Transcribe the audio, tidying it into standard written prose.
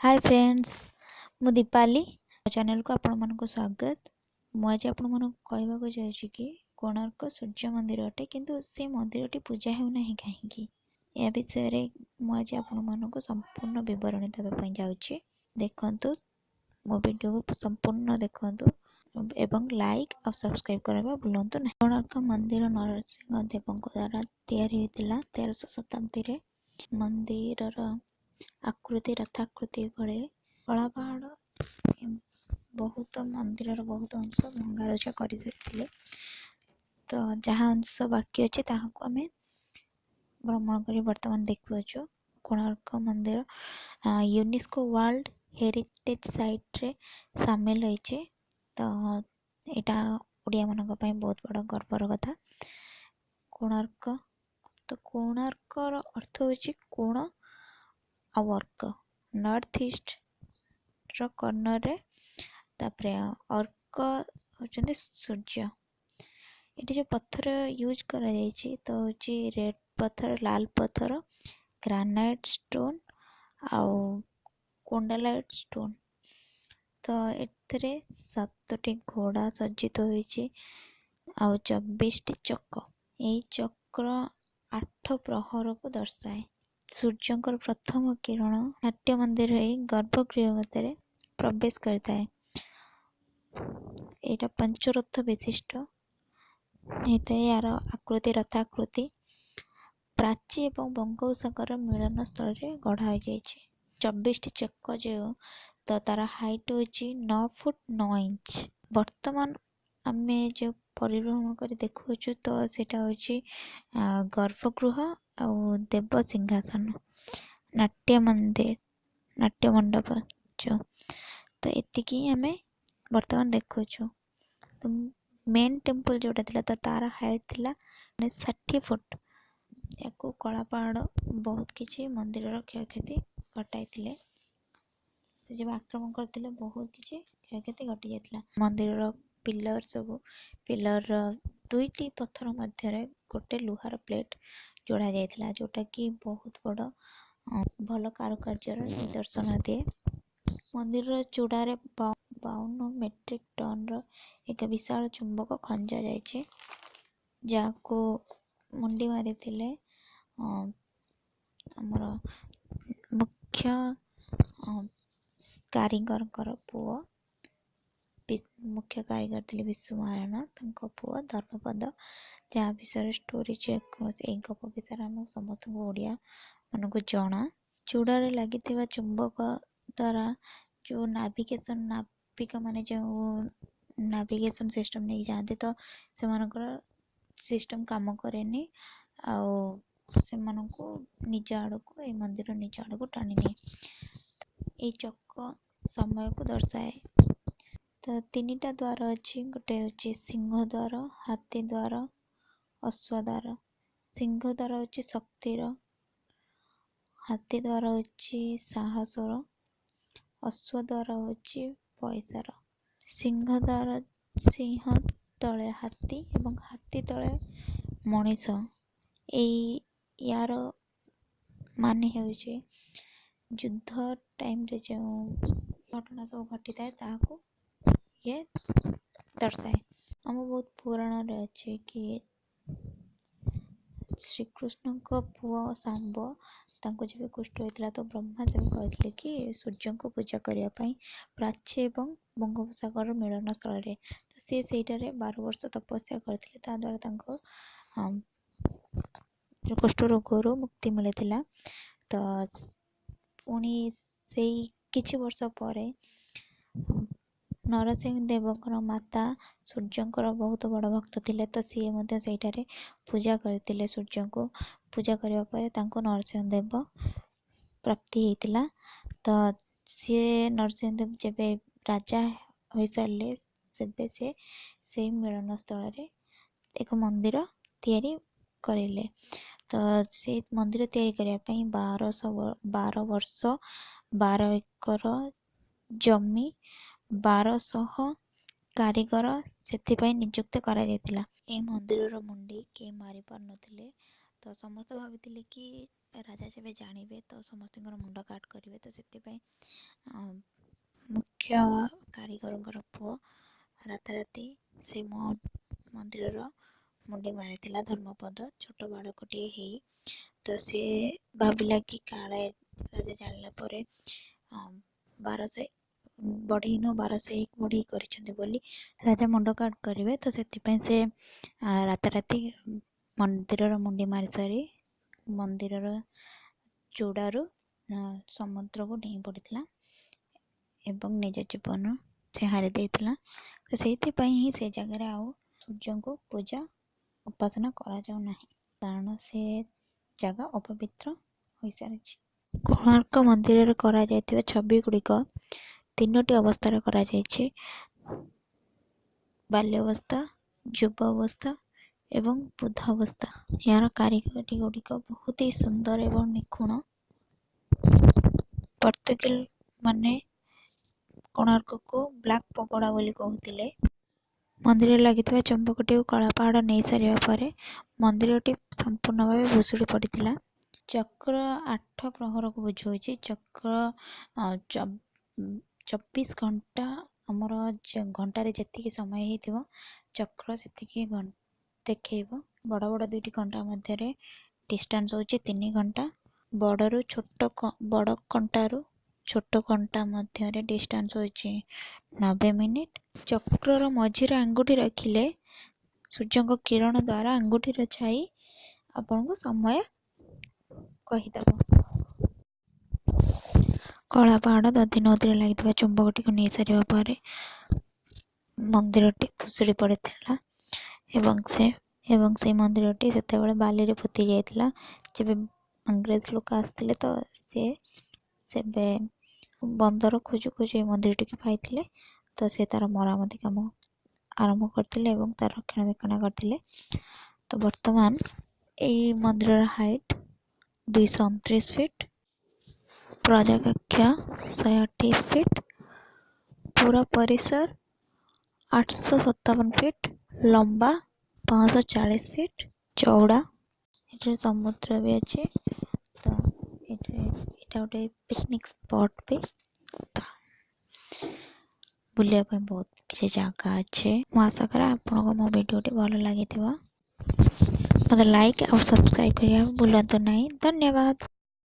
Hi friends, मु Deepali channel को आपण मानको स्वागत। आज आपण मानको कहबाक चाहूँ कि कोणार्क सूर्य मंदिर अटे किंतु से मंदिरटी पूजा हेउ नाही काहेकि या विषय रे मु आज आपण मानको संपूर्ण विवरण देबा पई जाउछि। देखंतु मो वीडियो को संपूर्ण देखंतु एवं लाइक और सब्सक्राइब करबा भूलंतु नहीं। कोणार्क मंदिर नरसिंह देवଙ୍କ द्वारा तैयारी होइतिला 1300 शताब्दी रे। मंदिरर आकृति रथाकृति भले कला पहाड़ बहुत मंदिर बहुत अंश भंगारुजा कर तो जहाँ अंश बाकी अच्छे ताहाको आमे भ्रमण कर वर्तमान देखुछु। कोणार्क मंदिर यूनेस्को वर्ल्ड हेरिटेज साइट रे शामिल होइछे। तो एटा ओडिया मानक पई बहुत बड़ गर्वर कथा। कोणार्क तो कोणार्कर अर्थ होछि कोण आ वर्क नॉर्थ ईस्ट रो कॉर्नर रे तापरे अर्क होचंदी सूर्य। एटी जो पत्थर यूज करा जायछि तो होछि रेड पत्थर, लाल पत्थर, ग्रेनाइट स्टोन आउ कोंडालाइट स्टोन। तो एथरे 7टी घोड़ा सज्जित होइछि आउ 24टी चक्र। एई चक्र 8 प्रहर को दर्शाए। सूर्यंकर प्रथम किरण नाट्य मंदिर गर्भगृह मध्य प्रवेश करता है। एटा पंचरथ विशिष्ट होता है। यार आकृति रथाकृति प्राची एवं बंगोपसागर मिलन स्थल रे गढ़ा हो जाइए। 24टी चक्र जो तो तार हाइट होची 9 फुट 9 इंच। वर्तमान आमे जो परिभ्रमण कर देखुछु तो सेटा होची गर्भगृह और देव सिंहासन नाट्य मंदिर नाट्य मंडप जो तो एतिकी हमें वर्तमान देखुछु। तो मेन टेम्पल जोटा थिला तो तार हाइट थिला 60 फुट। याको कला पहाड़ बहुत किछि मंदिर रो क्षयक्षति घटाइथिले। से जब आक्रमण करथिले बहुत किछि क्षयक्षति घटी जायतिला। मंदिर रो पिलर सब पिलर दुईटी पत्थर मध्य रे गोटे लुहार प्लेट जोड़ा जायतिला जोटा कि बहुत बड़ भल कारुकार्य निदर्शन दिए। मंदिर चूड़ारे 52 मेट्रिक टन रो एक विशाल चुंबक खंजा जायछि जाको मुंडी मारी थिले हमर मुख्य कारीगर पुओ मुख्य कारीगर थे विश्व महाराणा तंको पुओ धर्मपद। जहाँ विषय स्टोरी चेक गप विषय आम समस्त ओडिया मन को जना। चूड़ारे लगी चुंबक द्वारा जो नाविक माने जो नाविगेशन सिस्टम नहीं जाते तो से सिस्टम काम करेनी आउ से निज आड़ को ए मंदिर निज आड़ को टाणी नहीं। ये चक्र समय को दर्शाए। तो 3टा द्वार अच्छी गोटे अच्छी सिंह द्वार, हाथी द्वार, अश्व द्वार। सिंह द्वार अच्छी शक्तिर, हाथी द्वार अच्छी साहसर, अश्व द्वार अच्छी पैसार। सिंह द्वार सिंह तले हाथी एवं हाथी तले मनीष। यार माने हेउचे युद्ध टाइम रे जो घटना सब घटी थाए ताको ये दर्शाए। हम बहुत पुराण रे अच्छे कि श्री कृष्ण को पुओ सांब तांको जब कुष्ठ होइतिला तो ब्रह्मा जब कहथिले कि सूर्य को पूजा करिया पई प्राची एवं बंगोपसागर मिलन स्थल रे तो से सेटारे 12 वर्ष तपस्या करथिले। ता द्वारा तांको जो कुष्ठ रोगरो मुक्ति मिलिथिला। तो पुणी से किछि वर्ष परे नरसिंह देवकर माता सूर्यंकर बहुत बड़ भक्त थिले तो सी मध्य सेठारे पूजा करथिले। सूर्य को पूजा करिया परे तांको नरसिंह देव प्राप्ति हेतिला। तो सी नरसिंह देव जेबे राजा होई सारले सेबे से मिलन स्थल रे एक मंदिर तैयारी करिले। तो से मंदिर तैयारी करिया पई 12 वर्ष 12 एकर जमी 1200 कारीगर से नियुक्त करा जायतिला। ए मंदिर रो मुंडी के मारी पार नथिले तो समस्त भाबिथिले कि ରାଜା ଯେବେ ଜାଣିବେ ତ ସମସ୍ତଙ୍କର ମୁଣ୍ଡ କାଟ କରିବେ। ତ ସେଥିପାଇଁ ମୁଖ୍ୟ କାରିଗରଙ୍କର ପୁଅ ରାତାରାତି ସେ ମନ୍ଦିରର ମୁଣ୍ଡି ମାରିଥିଲା ଧର୍ମପଦ, ଛୋଟ ବାଳକଟିଏ ହେଇ। ତ ସିଏ ଭାବିଲା କି କାଳେ ରାଜା ଜାଣିଲା ପରେ 1201 ବଢ଼େଇ କରିଛନ୍ତି ବୋଲି ରାଜା ମୁଣ୍ଡ କାଟ କରିବେ। ତ ସେଥିପାଇଁ ସେ ରାତାରାତି ମନ୍ଦିରର ମୁଣ୍ଡି ମାରି ସାରି ମନ୍ଦିରର ଚୂଡ଼ାରୁ ସମୁଦ୍ରକୁ ଡେଇଁ ପଡ଼ିଥିଲା ଏବଂ ନିଜ ଜୀବନ ସେ ହାରି ଦେଇଥିଲା। ତ ସେଇଥିପାଇଁ ହିଁ ସେ ଜାଗାରେ ଆଉ ସୂର୍ଯ୍ୟଙ୍କୁ ପୂଜା ଉପାସନା କରାଯାଉ ନାହିଁ, କାରଣ ସେ ଜାଗା ଅପବିତ୍ର ହୋଇସାରିଛି। କୋଣାର୍କ ମନ୍ଦିରରେ କରାଯାଇଥିବା ଛବି ଗୁଡ଼ିକ 3ଟି ଅବସ୍ଥାରେ କରାଯାଇଛି: ବାଲ୍ୟାବସ୍ଥା, ଯୁବ ଅବସ୍ଥା ଏବଂ ବୃଦ୍ଧ ଅବସ୍ଥା। ଏହାର କାରିଗରୀ ଗୁଡ଼ିକ ବହୁତ ହି ସୁନ୍ଦର ଏବଂ ନିଖୁଣ। ପର୍ତ୍ତୁଗୀଜ ମାନେ କୋଣାର୍କକୁ ବ୍ଲାକ୍ ପଗୋଡ଼ା ବୋଲି କହୁଥିଲେ। ମନ୍ଦିରରେ ଲାଗିଥିବା ଚମ୍ବକଟିକୁ କଳା ପାହାଡ଼ ନେଇ ସାରିବା ପରେ ମନ୍ଦିରଟି ସମ୍ପୂର୍ଣ୍ଣ ଭାବେ ଭୁଷୁଡ଼ି ପଡ଼ିଥିଲା। ଚକ୍ର 8 ପ୍ରହରକୁ ବୁଝାଉଛି। ଚକ୍ର 24 ଘଣ୍ଟା, ଆମର ଘଣ୍ଟାରେ ଯେତିକି ସମୟ ହେଇଥିବ ଚକ୍ର ସେତିକି ଦେଖେଇବ। ବଡ଼ ବଡ଼ 2ଟି ଘଣ୍ଟା ମଧ୍ୟରେ ଡିଷ୍ଟାନ୍ସ ହେଉଛି 3 ଘଣ୍ଟା। ବଡ଼ କଣ୍ଟାରୁ ଛୋଟ କଣ୍ଟା ମଧ୍ୟରେ ଡିଷ୍ଟାନ୍ସ ହେଉଛି 90 ମିନିଟ୍। ଚକ୍ରର ମଝିରେ ଆଙ୍ଗୁଠି ରଖିଲେ ସୂର୍ଯ୍ୟଙ୍କ କିରଣ ଦ୍ୱାରା ଆଙ୍ଗୁଠିର ଛାଇ ଆପଣଙ୍କୁ ସମୟ କହିଦେବ। କଳା ପାହାଡ଼ ଦଧି ନଦୀରେ ଲାଗିଥିବା ଚୁମ୍ବକଟିକୁ ନେଇ ସାରିବା ପରେ ମନ୍ଦିରଟି ଭୁଷୁଡ଼ି ପଡ଼ିଥିଲା ଏବଂ ସେ ମନ୍ଦିରଟି ସେତେବେଳେ ବାଲିରେ ପୋତି ଯାଇଥିଲା। ଯେବେ ଇଂରେଜ ଲୋକ ଆସିଥିଲେ ତ ସେବେ ବନ୍ଦର ଖୋଜୁ ଖୋଜୁ ଏ ମନ୍ଦିରଟିକୁ ପାଇଥିଲେ। ତ ସେ ତାର ମରାମତି କାମ ଆରମ୍ଭ କରିଥିଲେ ଏବଂ ତାର ରକ୍ଷଣାବେକ୍ଷଣ କରିଥିଲେ। ତ ବର୍ତ୍ତମାନ ଏହି ମନ୍ଦିରର ହାଇଟ୍ 229 ଫିଟ୍, ପ୍ରଜାକକ୍ଷ 128 ଫିଟ୍, ପୁରା ପରିସର 857 ଫିଟ୍, ଲମ୍ବା 540 ଫିଟ୍, ଚଉଡ଼ା। ଏଠାରେ ସମୁଦ୍ର ବି ଅଛି। ତ ଏଇଟା ଗୋଟେ ପିକନିକ୍ ସ୍ପଟ୍ ବି। ବୁଲିବା ପାଇଁ ବହୁତ କିଛି ଜାଗା ଅଛି। ମୁଁ ଆଶା କରେ ଆପଣଙ୍କୁ ମୋ ଭିଡ଼ିଓଟି ଭଲ ଲାଗିଥିବ। ମୋତେ ଲାଇକ୍ ଆଉ ସବସ୍କ୍ରାଇବ୍ କରିବାକୁ ଭୁଲନ୍ତୁ ନାହିଁ। ଧନ୍ୟବାଦ।